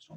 So,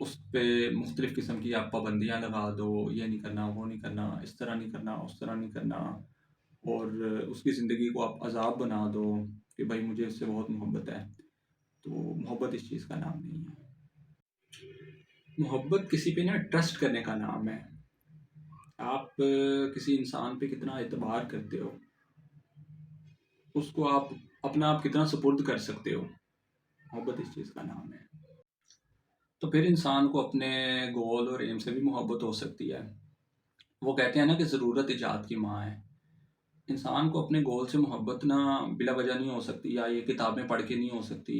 اس پہ مختلف قسم کی آپ پابندیاں لگا دو، یہ نہیں کرنا، وہ نہیں کرنا، اس طرح نہیں کرنا، اس طرح نہیں کرنا، اور اس کی زندگی کو آپ عذاب بنا دو کہ بھائی مجھے اس سے بہت محبت ہے، تو محبت اس چیز کا نام نہیں ہے۔ محبت کسی پہ نا ٹرسٹ کرنے کا نام ہے۔ آپ کسی انسان پہ کتنا اعتبار کرتے ہو، اس کو آپ اپنا آپ کتنا سپرد کر سکتے ہو، محبت اس چیز کا نام ہے۔ تو پھر انسان کو اپنے گول اور ایم سے بھی محبت ہو سکتی ہے۔ وہ کہتے ہیں نا کہ ضرورت ایجاد کی ماں ہے۔ انسان کو اپنے گول سے محبت نہ بلا وجہ نہیں ہو سکتی، یا یہ کتابیں پڑھ کے نہیں ہو سکتی،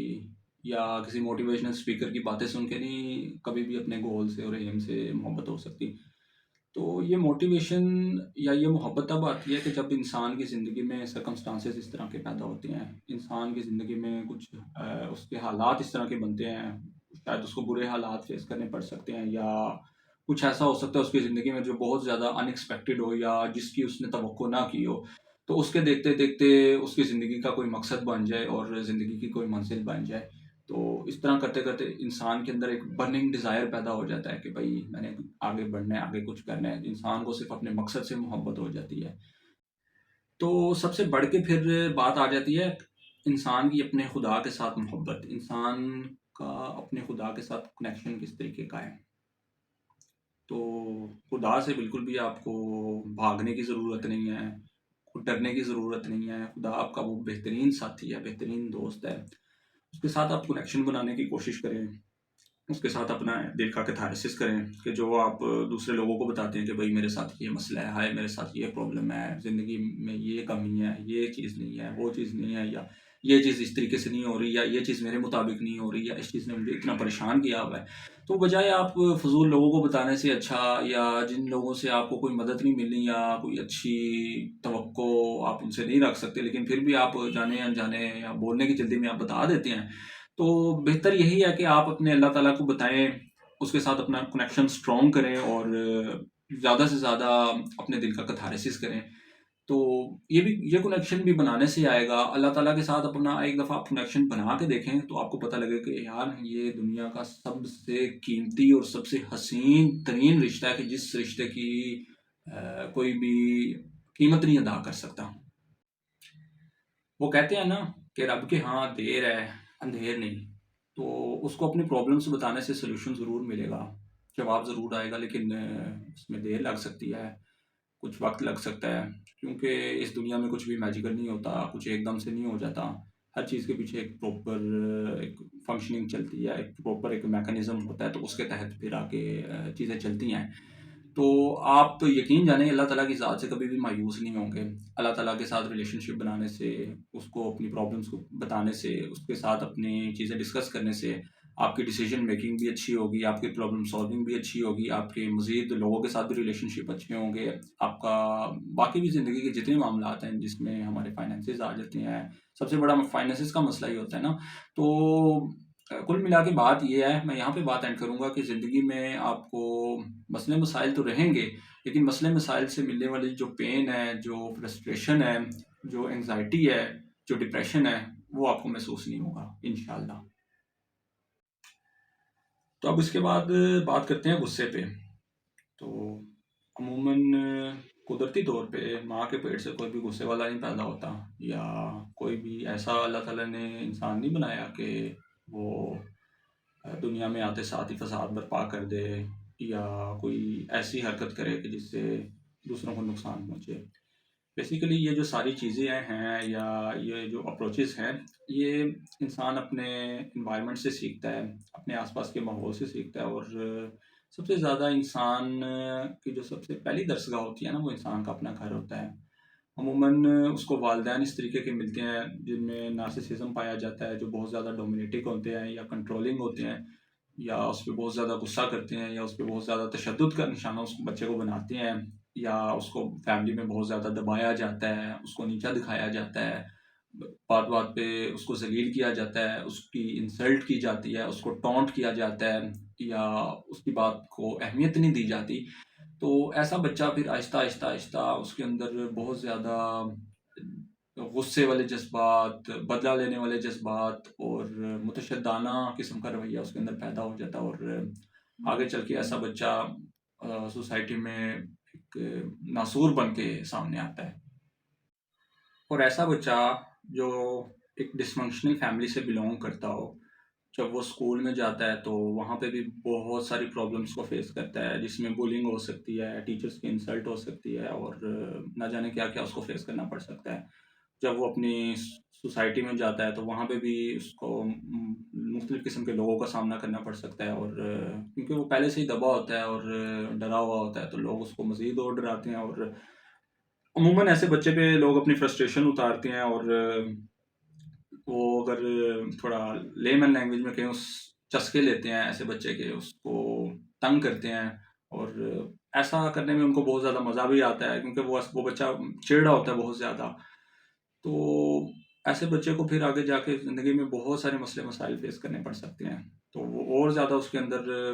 یا کسی موٹیویشنل اسپیکر کی باتیں سن کے نہیں کبھی بھی اپنے گول سے اور ایم سے محبت ہو سکتی۔ تو یہ موٹیویشن یا یہ محبت تب آتی ہے کہ جب انسان کی زندگی میں سرکمسٹانسز اس طرح کے پیدا ہوتے ہیں، انسان کی زندگی میں کچھ اس کے حالات اس طرح کے بنتے ہیں، شاید اس کو برے حالات فیس کرنے پڑ سکتے ہیں، یا کچھ ایسا ہو سکتا ہے اس کی زندگی میں جو بہت زیادہ ان ایکسپیکٹڈ ہو یا جس کی اس نے توقع نہ کی ہو، تو اس کے دیکھتے دیکھتے اس کی زندگی کا کوئی مقصد بن جائے اور زندگی کی کوئی منزل بن جائے، تو اس طرح کرتے کرتے انسان کے اندر ایک برننگ ڈیزائر پیدا ہو جاتا ہے کہ بھائی میں نے آگے بڑھنا ہے، آگے کچھ کرنا ہے، انسان کو صرف اپنے مقصد سے محبت ہو جاتی ہے۔ تو سب سے بڑھ کے پھر بات آ جاتی ہے انسان کی اپنے خدا کے ساتھ محبت، انسان کا اپنے خدا کے ساتھ کنیکشن کس طریقے کا ہے۔ تو خدا سے بالکل بھی آپ کو بھاگنے کی ضرورت نہیں ہے، ڈرنے کی ضرورت نہیں ہے۔ خدا آپ کا وہ بہترین ساتھی ہے، بہترین دوست ہے۔ اس کے ساتھ آپ کنیکشن بنانے کی کوشش کریں، اس کے ساتھ اپنا دل کا کیتھارسس کریں کہ جو آپ دوسرے لوگوں کو بتاتے ہیں کہ بھائی میرے ساتھ یہ مسئلہ ہے، ہائے میرے ساتھ یہ پرابلم ہے، زندگی میں یہ کمی ہے، یہ چیز نہیں ہے، وہ چیز نہیں ہے، یا یہ چیز اس طریقے سے نہیں ہو رہی، یا یہ چیز میرے مطابق نہیں ہو رہی، یا اس چیز نے مجھے اتنا پریشان کیا ہوا ہے، تو بجائے آپ فضول لوگوں کو بتانے سے اچھا، یا جن لوگوں سے آپ کو کوئی مدد نہیں ملنی یا کوئی اچھی توقع آپ ان سے نہیں رکھ سکتے، لیکن پھر بھی آپ جانے انجانے یا بولنے کی جلدی میں آپ بتا دیتے ہیں، تو بہتر یہی ہے کہ آپ اپنے اللہ تعالیٰ کو بتائیں، اس کے ساتھ اپنا کنیکشن اسٹرانگ کریں، اور زیادہ سے زیادہ اپنے دل کا کتھارسس کریں۔ تو یہ بھی، یہ کنیکشن بھی بنانے سے آئے گا اللہ تعالیٰ کے ساتھ۔ اپنا ایک دفعہ آپ کنیکشن بنا کے دیکھیں تو آپ کو پتہ لگے کہ یار یہ دنیا کا سب سے قیمتی اور سب سے حسین ترین رشتہ ہے، کہ جس رشتے کی کوئی بھی قیمت نہیں ادا کر سکتا۔ وہ کہتے ہیں نا کہ رب کے ہاں دیر ہے اندھیر نہیں، تو اس کو اپنی پرابلمس بتانے سے سلوشن ضرور ملے گا، جواب ضرور آئے گا، لیکن اس میں دیر لگ سکتی ہے، کچھ وقت لگ سکتا ہے، کیونکہ اس دنیا میں کچھ بھی میجیکل نہیں ہوتا، کچھ ایک دم سے نہیں ہو جاتا۔ ہر چیز کے پیچھے ایک پراپر ایک فنکشننگ چلتی ہے، ایک پراپر ایک میکانزم ہوتا ہے، تو اس کے تحت پھر آ کے چیزیں چلتی ہیں۔ تو آپ یقین جانیں اللہ تعالیٰ کی ذات سے کبھی بھی مایوس نہیں ہوں گے۔ اللہ تعالیٰ کے ساتھ ریلیشن شپ بنانے سے، اس کو اپنی پرابلمس کو بتانے سے، اس کے ساتھ اپنی چیزیں ڈسکس کرنے سے آپ کی ڈیسیجن میکنگ بھی اچھی ہوگی، آپ کی پرابلم سالونگ بھی اچھی ہوگی، آپ کے مزید لوگوں کے ساتھ بھی ریلیشن شپ اچھے ہوں گے، آپ کا باقی بھی زندگی کے جتنے معاملات ہیں جس میں ہمارے فائنینسز آ جاتے ہیں، سب سے بڑا فائنینسز کا مسئلہ ہی ہوتا ہے نا۔ تو کل ملا کے بات یہ ہے، میں یہاں پہ بات اینڈ کروں گا کہ زندگی میں آپ کو مسئلے مسائل تو رہیں گے، لیکن مسئلے مسائل سے ملنے والی جو پین ہے، جو فرسٹریشن ہے، جو انگزائٹی ہے، جو ڈپریشن ہے، وہ آپ کو محسوس نہیں ہوگا انشاءاللہ۔ تو اب اس کے بعد بات کرتے ہیں غصے پہ۔ تو عموماً قدرتی طور پہ ماں کے پیٹ سے کوئی بھی غصے والا نہیں پیدا ہوتا، یا کوئی بھی ایسا اللہ تعالیٰ نے انسان نہیں بنایا کہ وہ دنیا میں آتے ساتھ ہی فساد برپا کر دے، یا کوئی ایسی حرکت کرے کہ جس سے دوسروں کو نقصان پہنچے۔ بیسیکلی یہ جو ساری چیزیں ہیں یا یہ جو اپروچز ہیں، یہ انسان اپنے انوائرمنٹ سے سیکھتا ہے، اپنے آس پاس کے ماحول سے سیکھتا ہے، اور سب سے زیادہ انسان کی جو سب سے پہلی درسگاہ ہوتی ہے نا، وہ انسان کا اپنا گھر ہوتا ہے۔ عموماً اس کو والدین اس طریقے کے ملتے ہیں جن میں نارسسزم پایا جاتا ہے، جو بہت زیادہ ڈومینیٹنگ ہوتے ہیں یا کنٹرولنگ ہوتے ہیں، یا اس پہ بہت زیادہ غصہ کرتے ہیں، یا اس پہ بہت زیادہ تشدد کا نشانہ اس بچے کو بناتے ہیں، یا اس کو فیملی میں بہت زیادہ دبایا جاتا ہے، اس کو نیچا دکھایا جاتا ہے، بات بات پہ اس کو ذلیل کیا جاتا ہے، اس کی انسلٹ کی جاتی ہے، اس کو ٹونٹ کیا جاتا ہے، یا اس کی بات کو اہمیت نہیں دی جاتی۔ تو ایسا بچہ پھر آہستہ آہستہ آہستہ اس کے اندر بہت زیادہ غصے والے جذبات، بدلہ لینے والے جذبات، اور متشددانہ قسم کا رویہ اس کے اندر پیدا ہو جاتا ہے، اور آگے چل کے ایسا بچہ سوسائٹی میں ایک ناسور بن کے سامنے آتا ہے. اور ایسا بچہ جو ایک ڈسفنکشنل فیملی سے بلونگ کرتا ہو، جب وہ اسکول میں جاتا ہے تو وہاں پہ بھی بہت ساری پرابلمس کو فیس کرتا ہے، جس میں بولنگ ہو سکتی ہے، ٹیچرس کی انسلٹ ہو سکتی ہے، اور نہ جانے کیا کیا اس کو فیس کرنا پڑ سکتا ہے. جب وہ اپنی سوسائٹی میں جاتا ہے تو وہاں پہ بھی اس کو مختلف قسم کے لوگوں کا سامنا کرنا پڑ سکتا ہے، اور کیونکہ وہ پہلے سے ہی دبا ہوتا ہے اور ڈرا ہوا ہوتا ہے تو لوگ اس کو مزید اور ڈراتے ہیں. اور عموماً ایسے بچے پہ لوگ اپنی فرسٹریشن اتارتے ہیں، اور وہ اگر تھوڑا لیمن لینگویج میں کہیں اس چسکے لیتے ہیں ایسے بچے کے، اس کو تنگ کرتے ہیں. اور ایسا کرنے میں ان کو بہت زیادہ مزہ بھی آتا ہے، کیونکہ وہ بچہ چڑا ہوتا ہے بہت زیادہ. تو ایسے بچے کو پھر آگے جا کے زندگی میں بہت سارے مسئلے مسائل فیس کرنے پڑ سکتے ہیں، تو وہ اور زیادہ اس کے اندر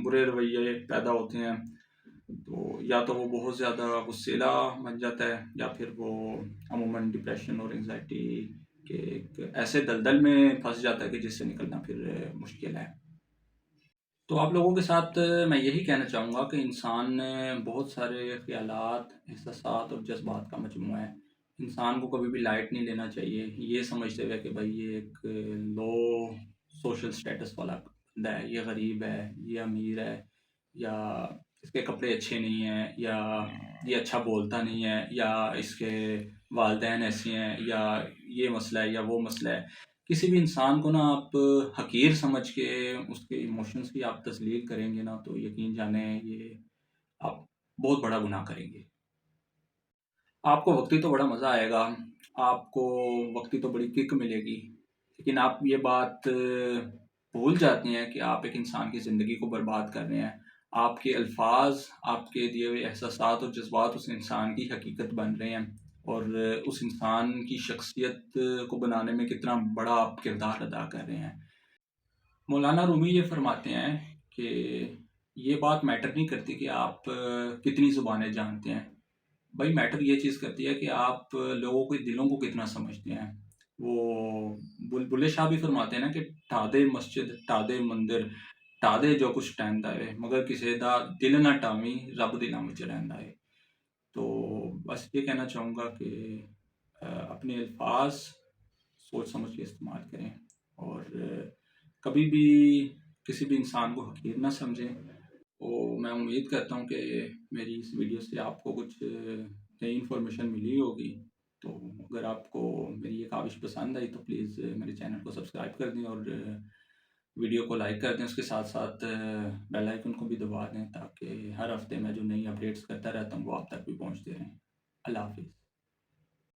برے رویے پیدا ہوتے ہیں. تو یا تو وہ بہت زیادہ غصیلا بن جاتا ہے، یا پھر وہ عموماً ڈپریشن اور انگزائٹی کے ایک ایسے دلدل میں پھنس جاتا ہے کہ جس سے نکلنا پھر مشکل ہے. تو آپ لوگوں کے ساتھ میں یہی کہنا چاہوں گا کہ انسان بہت سارے خیالات، احساسات اور جذبات کا مجموعہ ہے. انسان کو کبھی بھی لائٹ نہیں لینا چاہیے، یہ سمجھتے ہوئے کہ بھائی یہ ایک لو سوشل سٹیٹس والا بندہ ہے، یہ غریب ہے، یہ امیر ہے، یا اس کے کپڑے اچھے نہیں ہیں، یا یہ اچھا بولتا نہیں ہے، یا اس کے والدین ایسے ہیں، یا یہ مسئلہ ہے یا وہ مسئلہ ہے. کسی بھی انسان کو نا آپ حقیر سمجھ کے اس کے ایموشنز کی آپ تذلیل کریں گے نا، تو یقین جانیں یہ آپ بہت بڑا گناہ کریں گے. آپ کو وقتی تو بڑا مزہ آئے گا، آپ کو وقتی تو بڑی کک ملے گی، لیکن آپ یہ بات بھول جاتے ہیں کہ آپ ایک انسان کی زندگی کو برباد کر رہے ہیں. آپ کے الفاظ، آپ کے دیے ہوئے احساسات اور جذبات اس انسان کی حقیقت بن رہے ہیں، اور اس انسان کی شخصیت کو بنانے میں کتنا بڑا آپ کردار ادا کر رہے ہیں. مولانا رومی یہ فرماتے ہیں کہ یہ بات میٹر نہیں کرتی کہ آپ کتنی زبانیں جانتے ہیں، بھائی میٹر یہ چیز کرتی ہے کہ آپ لوگوں کے دلوں کو کتنا سمجھتے ہیں. وہ بلے شاہ بھی فرماتے ہیں نا کہ ٹھادے مسجد ٹھادے مندر ٹھادے جو کچھ ٹہندا ہے، مگر کسی دا دل نہ ٹامی رب دلاں وچ رہندا ہے. تو بس یہ کہنا چاہوں گا کہ اپنے الفاظ سوچ سمجھ کے استعمال کریں، اور کبھی بھی کسی بھی انسان کو حقیر نہ سمجھیں. تو میں امید کرتا ہوں کہ میری اس ویڈیو سے آپ کو کچھ نئی انفارمیشن ملی ہوگی. تو اگر آپ کو میری یہ کاوش پسند آئی تو پلیز میرے چینل کو سبسکرائب کر دیں، اور ویڈیو کو لائک کر دیں. اس کے ساتھ ساتھ بیل آئیکن کو بھی دبا دیں، تاکہ ہر ہفتے میں جو نئی اپڈیٹس کرتا رہتا ہوں وہ آپ تک بھی پہنچتے رہیں. اللہ حافظ.